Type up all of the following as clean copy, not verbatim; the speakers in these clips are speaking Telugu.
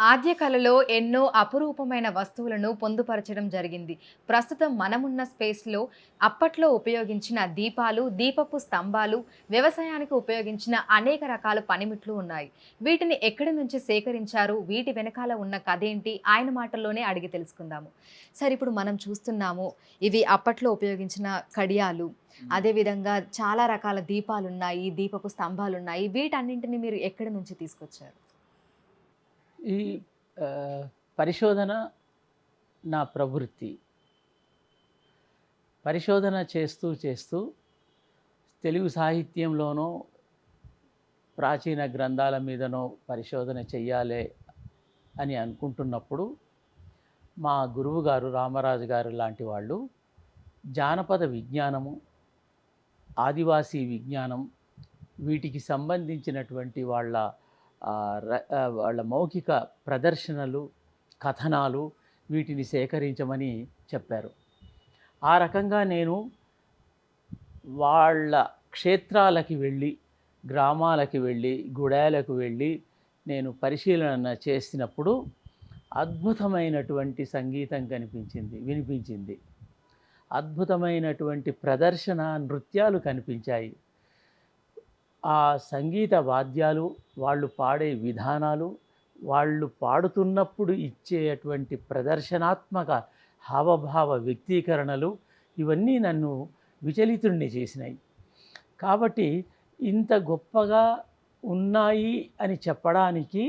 ఆద్య కళలో ఎన్నో అపురూపమైన వస్తువులను పొందుపరచడం జరిగింది. ప్రస్తుతం మనమున్న స్పేస్‌లో అప్పట్లో ఉపయోగించిన దీపాలు, దీపపు స్తంభాలు, వ్యవసాయానికి ఉపయోగించిన అనేక రకాల పనిముట్లు ఉన్నాయి. వీటిని ఎక్కడి నుంచి సేకరించారు? వీటి వెనకాల ఉన్న కథేంటి? ఆయన మాటల్లోనే అడిగి తెలుసుకుందాము. సరే, ఇప్పుడు మనం చూస్తున్నాము. ఇవి అప్పట్లో ఉపయోగించిన కడియాలు. అదేవిధంగా చాలా రకాల దీపాలున్నాయి, దీపపు స్తంభాలున్నాయి. వీటన్నింటిని మీరు ఎక్కడి నుంచి తీసుకొచ్చారు? ఈ పరిశోధన నా ప్రవృత్తి. పరిశోధన చేస్తూ చేస్తూ తెలుగు సాహిత్యంలోనో, ప్రాచీన గ్రంథాల మీదనో పరిశోధన చెయ్యాలి అని అనుకుంటున్నప్పుడు మా గురువుగారు రామరాజు గారు లాంటి వాళ్ళు జానపద విజ్ఞానము, ఆదివాసీ విజ్ఞానం, వీటికి సంబంధించినటువంటి వాళ్ళ మౌఖిక ప్రదర్శనలు, కథనాలు వీటిని సేకరించమని చెప్పారు. ఆ రకంగా నేను వాళ్ళ క్షేత్రాలకి వెళ్ళి, గ్రామాలకి వెళ్ళి, గుడాలకు వెళ్ళి నేను పరిశీలన చేసినప్పుడు అద్భుతమైనటువంటి సంగీతం వినిపించింది. అద్భుతమైనటువంటి ప్రదర్శన నృత్యాలు కనిపించాయి. ఆ సంగీత వాద్యాలు, వాళ్ళు పాడే విధానాలు, వాళ్ళు పాడుతున్నప్పుడు ఇచ్చేటువంటి ప్రదర్శనాత్మక హావభావ వ్యక్తీకరణలు ఇవన్నీ నన్ను విచలితుణ్ణి చేసినాయి. కాబట్టి ఇంత గొప్పగా ఉన్నాయి అని చెప్పడానికి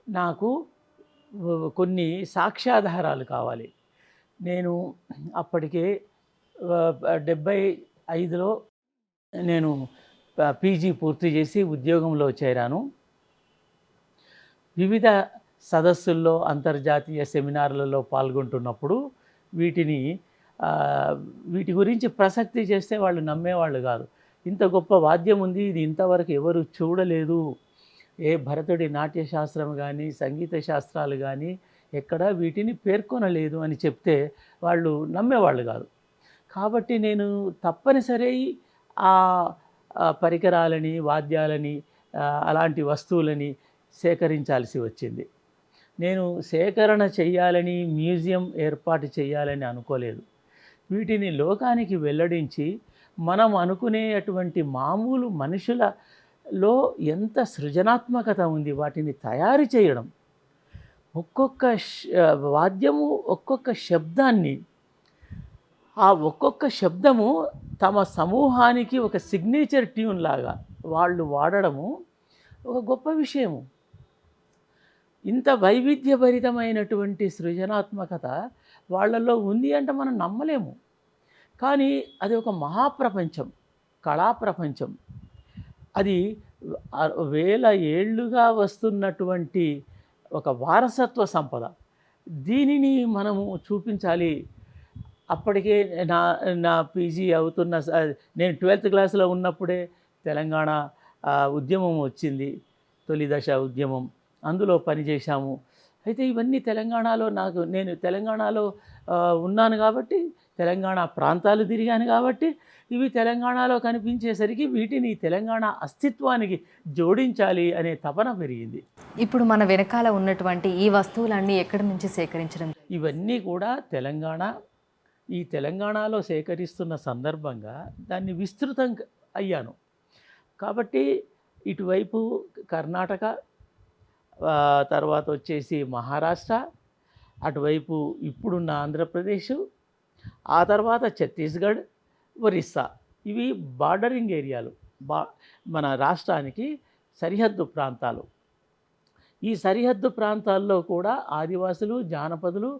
నాకు కొన్ని సాక్ష్యాధారాలు కావాలి. నేను అప్పటికే 75లో నేను పీజీ పూర్తి చేసి ఉద్యోగంలో చేరాను. వివిధ సదస్సుల్లో, అంతర్జాతీయ సెమినార్లలో పాల్గొంటున్నప్పుడు వీటి గురించి ప్రసక్తి చేస్తే వాళ్ళు నమ్మేవాళ్ళు కాదు. ఇంత గొప్ప వాద్యం ఉంది, ఇది ఇంతవరకు ఎవరు చూడలేదు, ఏ భరతుడి నాట్యశాస్త్రం కానీ, సంగీత శాస్త్రాలు కానీ ఎక్కడా వీటిని పేర్కొనలేదు అని చెప్తే వాళ్ళు నమ్మేవాళ్ళు కాదు. కాబట్టి నేను తప్పనిసరి ఆ పరికరాలని, వాద్యాలని, అలాంటి వస్తువులని సేకరించాల్సి వచ్చింది. నేను సేకరణ చెయ్యాలని, మ్యూజియం ఏర్పాటు చేయాలని అనుకోలేదు. వీటిని లోకానికి వెల్లడించి మనం అనుకునేటువంటి మామూలు మనుషులలో ఎంత సృజనాత్మకత ఉంది వాటిని తయారు చేయడం. ఒక్కొక్క వాద్యము, ఒక్కొక్క శబ్దాన్ని, ఆ ఒక్కొక్క శబ్దము తమ సమూహానికి ఒక సిగ్నేచర్ ట్యూన్ లాగా వాళ్ళు వాడడము ఒక గొప్ప విషయము. ఇంత వైవిధ్యభరితమైనటువంటి సృజనాత్మకత వాళ్ళల్లో ఉంది అంటే మనం నమ్మలేము. కానీ అది ఒక మహాప్రపంచం, కళాప్రపంచం. అది వేల ఏళ్ళుగా వస్తున్నటువంటి ఒక వారసత్వ సంపద. దీనిని మనము చూపించాలి. అప్పటికే నా పీజీ అవుతున్న నేను 12th క్లాస్లో ఉన్నప్పుడే తెలంగాణ ఉద్యమం వచ్చింది, తొలి దశ ఉద్యమం. అందులో పనిచేశాము. అయితే ఇవన్నీ తెలంగాణలో నేను తెలంగాణలో ఉన్నాను కాబట్టి, తెలంగాణ ప్రాంతాలు తిరిగాను కాబట్టి, ఇవి తెలంగాణలో కనిపించేసరికి వీటిని తెలంగాణ అస్తిత్వానికి జోడించాలి అనే తపన పెరిగింది. ఇప్పుడు మన వెనకాల ఉన్నటువంటి ఈ వస్తువులన్నీ ఎక్కడి నుంచి సేకరించడం? ఇవన్నీ కూడా ఈ తెలంగాణలో సేకరిస్తున్న సందర్భంగా దాన్ని విస్తృతం అయ్యాను. కాబట్టి ఇటువైపు కర్ణాటక, తర్వాత వచ్చేసి మహారాష్ట్ర, అటువైపు ఇప్పుడున్న ఆంధ్రప్రదేశ్, ఆ తర్వాత ఛత్తీస్గఢ్, ఒరిస్సా, ఇవి బార్డరింగ్ ఏరియాలు, మన రాష్ట్రానికి సరిహద్దు ప్రాంతాలు. ఈ సరిహద్దు ప్రాంతాల్లో కూడా ఆదివాసులు, జానపదులు,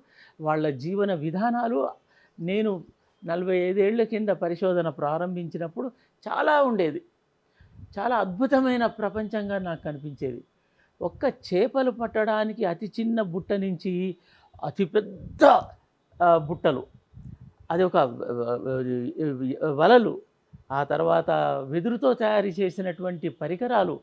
వాళ్ళ జీవన విధానాలు నేను 45 ఏళ్ల కింద పరిశోధన ప్రారంభించినప్పుడు చాలా ఉండేది. చాలా అద్భుతమైన ప్రపంచంగా నాకు కనిపించేది. ఒక్క చేపలు పట్టడానికి అతి చిన్న బుట్ట నుంచి అతిపెద్ద బుట్టలు, అది ఒక వలలు, ఆ తర్వాత వెదురుతో తయారు చేసినటువంటి పరికరాలు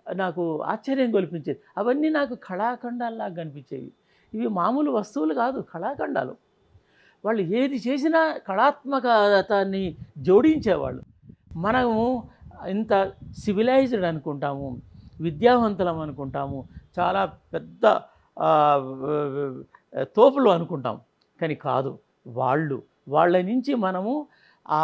నాకు ఆశ్చర్యం కల్పించేది. అవన్నీ నాకు కళాఖండాల్లాగా కనిపించేవి. ఇవి మామూలు వస్తువులు కాదు, కళాఖండాలు. వాళ్ళు ఏది చేసినా కళాత్మకతని జోడించేవాళ్ళు. మనము ఇంత సివిలైజ్డ్ అనుకుంటాము, విద్యావంతులం అనుకుంటాము, చాలా పెద్ద ఆ, తోపులు అనుకుంటాం. కానీ కాదు, వాళ్ళ నుంచి మనము ఆ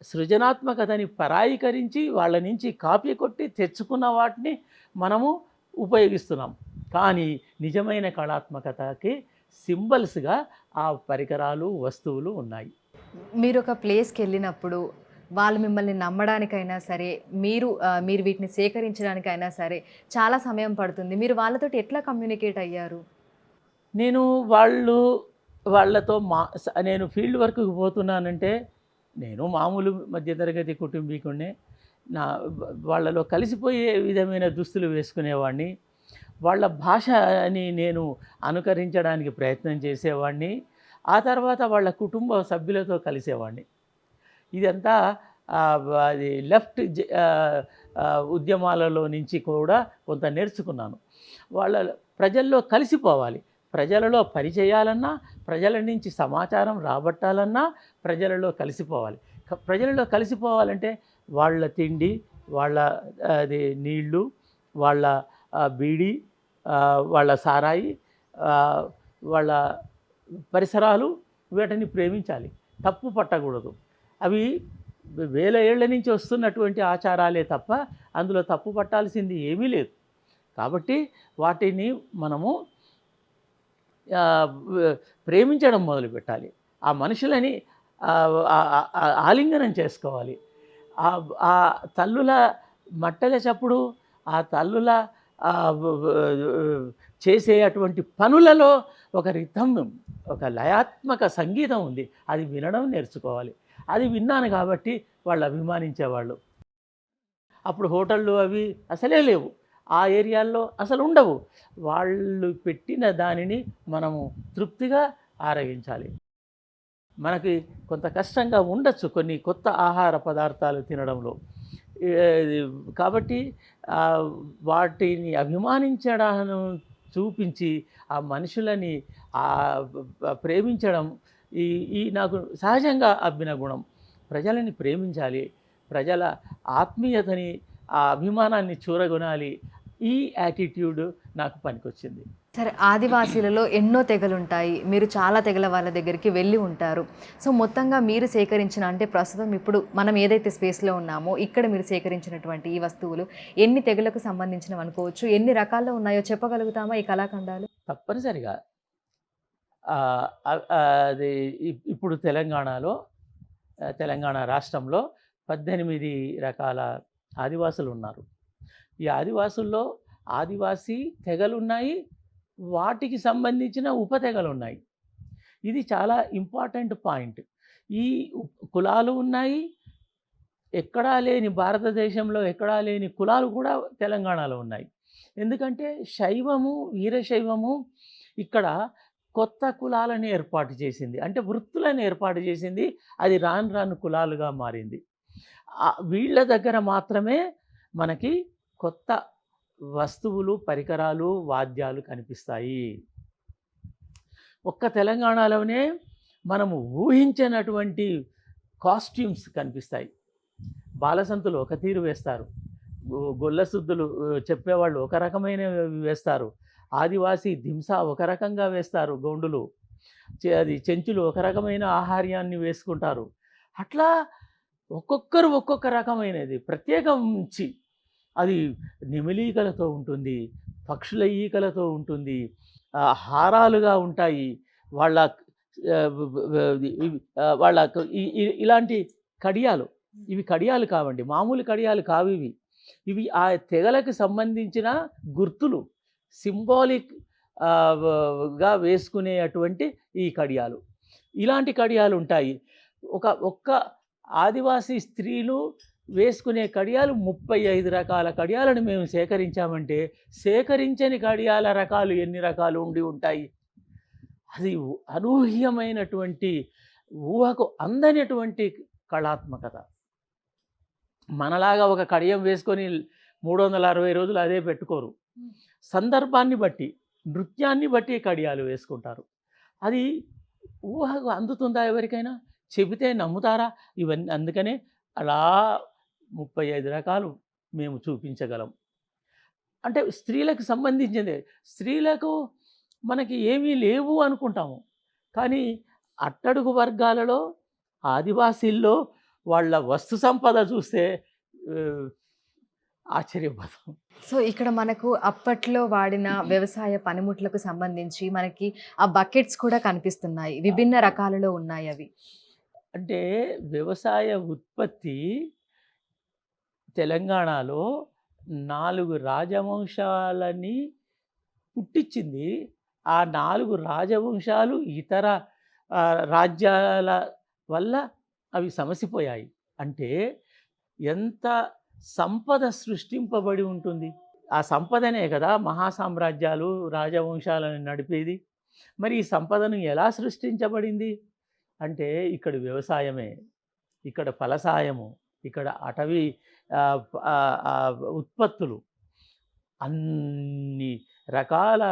సృజనాత్మకతని పరాయీకరించి వాళ్ళ నుంచి కాపీ కొట్టి తెచ్చుకున్న వాటిని మనము ఉపయోగిస్తున్నాం. కానీ నిజమైన కళాత్మకతకి సింబల్స్గా ఆ పరికరాలు, వస్తువులు ఉన్నాయి. మీరు ఒక ప్లేస్‌కి వెళ్ళినప్పుడు వాళ్ళు మిమ్మల్ని నమ్మడానికైనా సరే, మీరు వీటిని సేకరించడానికైనా సరే చాలా సమయం పడుతుంది. మీరు వాళ్ళతోటి ఎట్లా కమ్యూనికేట్ అయ్యారు? నేను వాళ్ళతో నేను ఫీల్డ్ వర్క్‌కి పోతున్నానంటే, నేను మామూలు మధ్యతరగతి కుటుంబీకుడినే. నా వాళ్ళలో కలిసిపోయే విధమైన దుస్తులు వేసుకునేవాడిని. వాళ్ళ భాషని నేను అనుకరించడానికి ప్రయత్నం చేసేవాడిని. ఆ తర్వాత వాళ్ళ కుటుంబ సభ్యులతో కలిసేవాడిని. ఇదంతా అది ఉద్యమాలలో నుంచి కూడా కొంత నేర్చుకున్నాను. వాళ్ళ ప్రజల్లో కలిసిపోవాలి. ప్రజలలో పనిచేయాలన్నా, ప్రజల నుంచి సమాచారం రాబట్టాలన్నా ప్రజలలో కలిసిపోవాలి. ప్రజలలో కలిసిపోవాలంటే వాళ్ళ తిండి, వాళ్ళ నీళ్ళు, వాళ్ళ బీడీ, వాళ్ళ సారాయి, వాళ్ళ పరిసరాలు, వీటిని ప్రేమించాలి. తప్పు పట్టకూడదు. అవి వేల ఏళ్ల నుంచి వస్తున్నటువంటి ఆచారాలే తప్ప అందులో తప్పు పట్టాల్సింది ఏమీ లేదు. కాబట్టి వాటిని మనము ప్రేమించడం మొదలుపెట్టాలి. ఆ మనుషులని ఆలింగనం చేసుకోవాలి. ఆ తల్లుల మట్టెల చప్పుడు, ఆ తల్లుల చేసే అటువంటి పనులలో ఒక రిథమ్, ఒక లయాత్మక సంగీతం ఉంది. అది వినడం నేర్చుకోవాలి. అది విన్నాను కాబట్టి వాళ్ళు అభిమానించేవాళ్ళు. అప్పుడు హోటళ్ళు అవి అసలే లేవు. ఆ ఏరియాల్లో అసలు ఉండవు. వాళ్ళు పెట్టిన దానిని మనము తృప్తిగా ఆరగించాలి. మనకి కొంత కష్టంగా ఉండొచ్చు కొన్ని కొత్త ఆహార పదార్థాలు తినడంలో. కాబట్టి వాటిని అభిమానించడాన్ని చూపించి ఆ మనుషులని ప్రేమించడం ఈ ఈ నాకు సహజంగా అబ్బిన గుణం. ప్రజలని ప్రేమించాలి. ప్రజల ఆత్మీయతని, ఆ అభిమానాన్ని చూరగొనాలి. ఈ యాటిట్యూడ్ నాకు పనికొచ్చింది. సరే, ఆదివాసీలలో ఎన్నో తెగలుంటాయి. మీరు చాలా తెగల వాళ్ళ దగ్గరికి వెళ్ళి ఉంటారు. సో, మొత్తంగా మీరు సేకరించిన అంటే ప్రస్తుతం ఇప్పుడు మనం ఏదైతే స్పేస్‌లో ఉన్నామో, ఇక్కడ మీరు సేకరించినటువంటి ఈ వస్తువులు ఎన్ని తెగలకు సంబంధించినవి అనుకోవచ్చు? ఎన్ని రకాల్లో ఉన్నాయో చెప్పగలుగుతామా ఈ కళాఖండాలు? తప్పనిసరిగా అది ఇప్పుడు తెలంగాణ రాష్ట్రంలో 18 రకాల ఆదివాసులు ఉన్నారు. ఈ ఆదివాసుల్లో ఆదివాసీ తెగలున్నాయి. వాటికి సంబంధించిన ఉపతెగలున్నాయి. ఇది చాలా ఇంపార్టెంట్ పాయింట్. ఈ కులాలు ఉన్నాయి. ఎక్కడా లేని భారతదేశంలో ఎక్కడా లేని కులాలు కూడా తెలంగాణలో ఉన్నాయి. ఎందుకంటే శైవము, వీరశైవము ఇక్కడ కొత్త కులాలను ఏర్పాటు చేసింది. అంటే వృత్తులను ఏర్పాటు చేసింది. అది రాను రాను కులాలుగా మారింది. వీళ్ళ దగ్గర మాత్రమే మనకి కొత్త వస్తువులు, పరికరాలు, వాద్యాలు కనిపిస్తాయి. ఒక్క తెలంగాణలోనే మనము ఊహించినటువంటి కాస్ట్యూమ్స్ కనిపిస్తాయి. బాలసంతులు ఒక తీరు వేస్తారు. గొల్లసుద్దులు చెప్పేవాళ్ళు ఒక రకమైనవి వేస్తారు. ఆదివాసీ దింసా ఒక రకంగా వేస్తారు గౌండులు. అది చెంచులు ఒక రకమైన ఆహార్యాన్ని వేసుకుంటారు. అట్లా ఒక్కొక్కరు ఒక్కొక్క రకమైనది ప్రత్యేకించి అది నెమిలీకలతో ఉంటుంది, పక్షుల ఈకలతో ఉంటుంది, హారాలుగా ఉంటాయి. వాళ్ళ ఇలాంటి కడియాలు, ఇవి కడియాలు కావండి, మామూలు కడియాలు కావు ఇవి. ఇవి ఆ తెగలకు సంబంధించిన గుర్తులు, సింబాలిక్ గా వేసుకునేటువంటి ఈ కడియాలు. ఇలాంటి కడియాలు ఉంటాయి. ఒక్క ఆదివాసీ స్త్రీలు వేసుకునే కడియాలు 35 రకాల కడియాలను మేము సేకరించామంటే, సేకరించని కడియాల రకాలు ఎన్ని రకాలు ఉండి ఉంటాయి. అది అనూహ్యమైనటువంటి, ఊహకు అందనటువంటి కళాత్మకత. మనలాగా ఒక కడియం వేసుకొని 360 రోజులు అదే పెట్టుకోరు. సందర్భాన్ని బట్టి, నృత్యాన్ని బట్టి కడియాలు వేసుకుంటారు. అది ఊహకు అందుతుందా ఎవరికైనా? చెబితే నమ్ముతారా? ఇవన్నీ అందుకనే అలా 35 రకాలు మేము చూపించగలం. అంటే స్త్రీలకు సంబంధించిందే. స్త్రీలకు మనకి ఏమీ లేవు అనుకుంటాము. కానీ అట్టడుగు వర్గాలలో, ఆదివాసీల్లో వాళ్ళ వస్తు సంపద చూస్తే ఆహ్, ఆశ్చర్యపోతాం. సో, ఇక్కడ మనకు అప్పట్లో వాడిన వ్యవసాయ పనిముట్లకు సంబంధించి మనకి ఆ బకెట్స్ కూడా కనిపిస్తున్నాయి. విభిన్న రకాలలో ఉన్నాయవి. అంటే వ్యవసాయ ఉత్పత్తి తెలంగాణలో 4 రాజవంశాలని పుట్టించింది. ఆ 4 రాజవంశాలు ఇతర రాజ్యాల వల్ల అవి సమసిపోయాయి. అంటే ఎంత సంపద సృష్టింపబడి ఉంటుంది. ఆ సంపదనే కదా మహాసామ్రాజ్యాలు, రాజవంశాలను నడిపేది. మరి ఈ సంపదను ఎలా సృష్టించబడింది? అంటే ఇక్కడ వ్యవసాయమే, ఇక్కడ ఫలసాయము, ఇక్కడ అటవీ ఉత్పత్తులు, అన్ని రకాల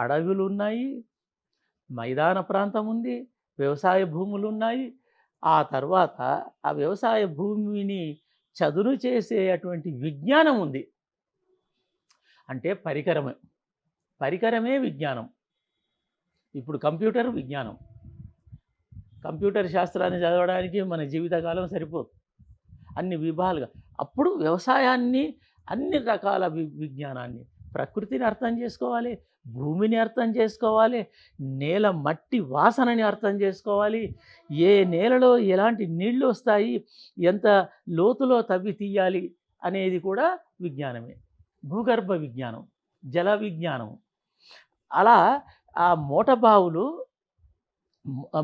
అడవులున్నాయి, మైదాన ప్రాంతం ఉంది, వ్యవసాయ భూములున్నాయి. ఆ తర్వాత ఆ వ్యవసాయ భూమిని చదును చేసేటువంటి విజ్ఞానం ఉంది. అంటే పరికరమే విజ్ఞానం. ఇప్పుడు కంప్యూటర్ విజ్ఞానం. కంప్యూటర్ శాస్త్రాన్ని చదవడానికి మన జీవితకాలం సరిపోదు. అన్ని విభాగాలుగా. అప్పుడు వ్యవసాయాన్ని, అన్ని రకాల విజ్ఞానాన్ని, ప్రకృతిని అర్థం చేసుకోవాలి, భూమిని అర్థం చేసుకోవాలి, నేల మట్టి వాసనని అర్థం చేసుకోవాలి, ఏ నేలలో ఎలాంటి నీళ్ళు వస్తాయి, ఎంత లోతులో తవ్వి తీయాలి అనేది కూడా విజ్ఞానమే. భూగర్భ విజ్ఞానం, జల విజ్ఞానం. అలా ఆ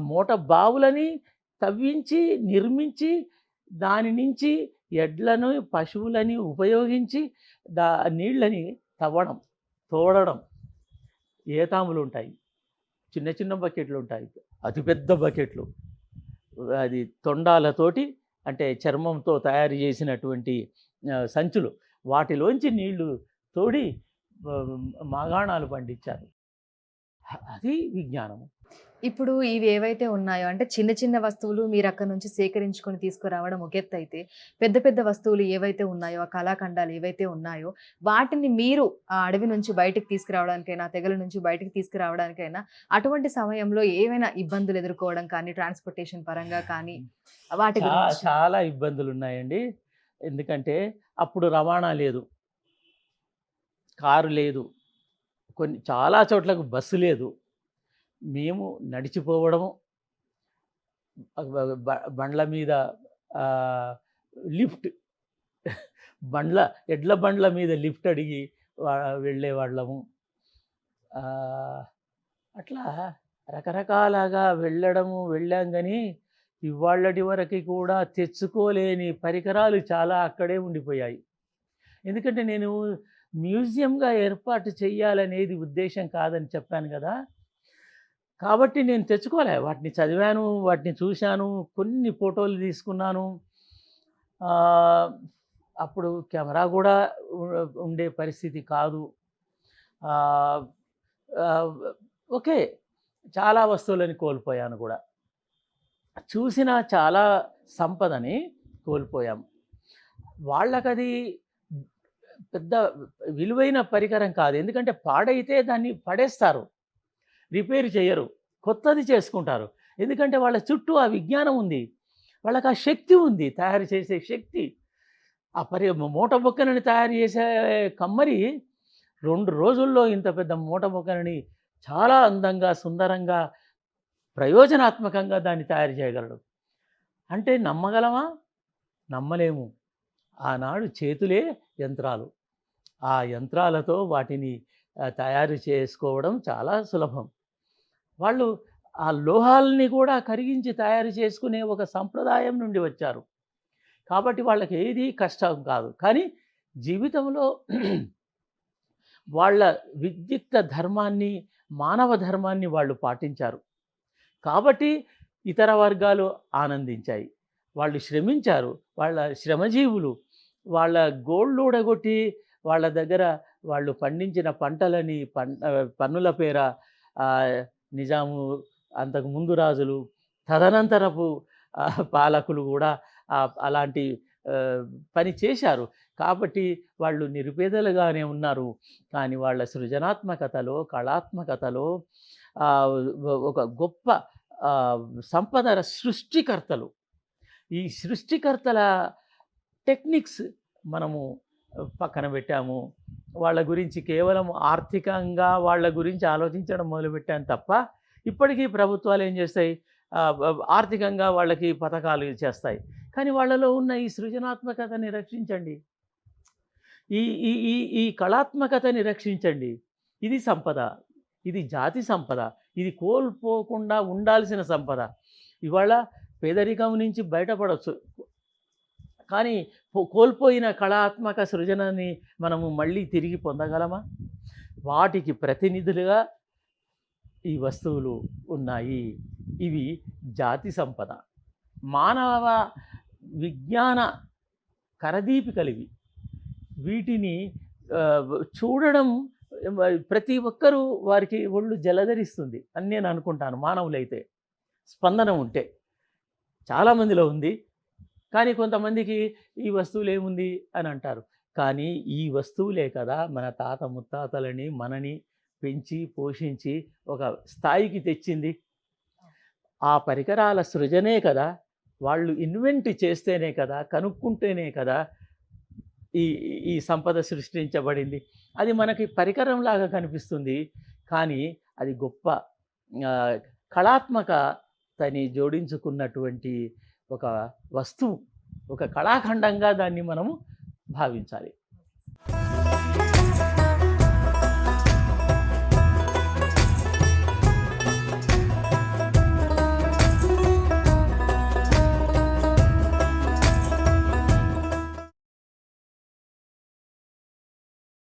మోట బావులని తవ్వించి, నిర్మించి, దాని నుంచి ఎడ్లను, పశువులని ఉపయోగించి నీళ్ళని తోడడం. ఏతాములు ఉంటాయి, చిన్న చిన్న బకెట్లు ఉంటాయి, అతిపెద్ద బకెట్లు, అది తొండాలతోటి, అంటే చర్మంతో తయారు చేసినటువంటి సంచులు, వాటిలోంచి నీళ్లు తోడి మాగాణాలు పండించారు. అది విజ్ఞానము. ఇప్పుడు ఇవి ఏవైతే ఉన్నాయో అంటే చిన్న చిన్న వస్తువులు మీరు అక్కడి నుంచి సేకరించుకొని తీసుకురావడం ఒక ఎత్తు అయితే, పెద్ద పెద్ద వస్తువులు ఏవైతే ఉన్నాయో, ఆ కళాఖండాలు ఏవైతే ఉన్నాయో, వాటిని మీరు ఆ అడవి నుంచి బయటికి తీసుకురావడానికైనా, తెగల నుంచి బయటికి తీసుకురావడానికైనా అటువంటి సమయంలో ఏవైనా ఇబ్బందులు ఎదుర్కోవడం కానీ, ట్రాన్స్‌పోర్టేషన్ పరంగా కానీ వాటి గురించి? చాలా ఇబ్బందులున్నాయండి. ఎందుకంటే అప్పుడు రవాణా లేదు, కారు లేదు, చాలా చోట్లకు బస్సు లేదు. మేము నడిచిపోవడము, బండ్ల మీద లిఫ్ట్, ఎడ్ల బండ్ల మీద లిఫ్ట్ అడిగి వెళ్ళేవాళ్ళము. అట్లా రకరకాలుగా వెళ్ళాం కానీ ఇవాళ్ళటి వరకు కూడా తెచ్చుకోలేని పరికరాలు చాలా అక్కడే ఉండిపోయాయి. ఎందుకంటే నేను మ్యూజియంగా ఏర్పాటు చేయాలనేది ఉద్దేశం కాదని చెప్పాను కదా. కాబట్టి నేను తెచ్చుకోలే, వాటిని చదివాను, వాటిని చూశాను, కొన్ని ఫోటోలు తీసుకున్నాను. అప్పుడు కెమెరా కూడా ఉండే పరిస్థితి కాదు. ఓకే, చాలా వస్తువులని కోల్పోయాను కూడా. చూసిన చాలా సంపదని కోల్పోయాం. వాళ్ళకది పెద్ద విలువైన పరికరం కాదు. ఎందుకంటే పాడైతే దాన్ని పడేస్తారు, రిపేర్ చేయరు, కొత్తది చేసుకుంటారు. ఎందుకంటే వాళ్ళ చుట్టూ ఆ విజ్ఞానం ఉంది, వాళ్ళకి ఆ శక్తి ఉంది, తయారు చేసే శక్తి. ఆ మూట బొక్కనని తయారు చేసే కమ్మరి 2 రోజుల్లో ఇంత పెద్ద మూట బొక్కనని చాలా అందంగా, సుందరంగా, ప్రయోజనాత్మకంగా దాన్ని తయారు చేయగలడు. అంటే నమ్మగలమా? నమ్మలేము. ఆనాడు చేతులే యంత్రాలు. ఆ యంత్రాలతో వాటిని తయారు చేసుకోవడం చాలా సులభం. వాళ్ళు ఆ లోహాలని కూడా కరిగించి తయారు చేసుకునే ఒక సంప్రదాయం నుండి వచ్చారు. కాబట్టి వాళ్ళకి ఏది కష్టం కాదు. కానీ జీవితంలో వాళ్ళ విద్యుక్త ధర్మాన్ని, మానవ ధర్మాన్ని వాళ్ళు పాటించారు. కాబట్టి ఇతర వర్గాలు ఆనందించాయి. వాళ్ళు శ్రమించారు, వాళ్ళ శ్రమజీవులు. వాళ్ళ గోళ్ళు ఊడగొట్టి వాళ్ళ దగ్గర వాళ్ళు పండించిన పంటలని పన్నుల పేర నిజాము, అంతకు ముందు రాజులు, తదనంతరపు పాలకులు కూడా అలాంటి పని చేశారు. కాబట్టి వాళ్ళు నిరుపేదలుగానే ఉన్నారు. కానీ వాళ్ళ సృజనాత్మకతలో, కళాత్మకతలో ఒక గొప్ప సంపదల సృష్టికర్తలు. ఈ సృష్టికర్తల టెక్నిక్స్ మనము పక్కన పెట్టాము. వాళ్ళ గురించి కేవలం ఆర్థికంగా వాళ్ళ గురించి ఆలోచించడం మొదలుపెట్టాను తప్ప, ఇప్పటికీ ప్రభుత్వాలు ఏం చేస్తాయి, ఆర్థికంగా వాళ్ళకి పథకాలు చేస్తాయి. కానీ వాళ్ళలో ఉన్న ఈ సృజనాత్మకతని రక్షించండి. ఈ ఈ ఈ ఈ కళాత్మకతని రక్షించండి. ఇది సంపద. ఇది జాతి సంపద. ఇది కోల్పోకుండా ఉండాల్సిన సంపద. ఇవాళ పేదరికం నుంచి బయటపడొచ్చు. కానీ కోల్పోయిన కళాత్మక సృజనని మనము మళ్ళీ తిరిగి పొందగలమా? వాటికి ప్రతినిధులుగా ఈ వస్తువులు ఉన్నాయి. ఇవి జాతి సంపద. మానవ విజ్ఞాన కరదీపికలివి. వీటిని చూడడం ప్రతి ఒక్కరూ వారికి ఒళ్ళు జలధరిస్తుంది అని నేను అనుకుంటాను. మానవులైతే స్పందన ఉంటే చాలామందిలో ఉంది. కానీ కొంతమందికి ఈ వస్తువులు ఏముంది అని అంటారు. కానీ ఈ వస్తువులే కదా మన తాత ముత్తాతలని మనని పెంచి పోషించి ఒక స్థాయికి తెచ్చింది. ఆ పరికరాల సృజనే కదా, వాళ్ళు ఇన్వెంట్ చేస్తేనే కదా, కనుక్కుంటేనే కదా ఈ ఈ సంపద సృష్టించబడింది. అది మనకి పరికరంలాగా కనిపిస్తుంది. కానీ అది గొప్ప కళాత్మకతని జోడించుకున్నటువంటి ఒక వస్తువు, ఒక కళాఖండంగా దాన్ని మనము భావించాలి.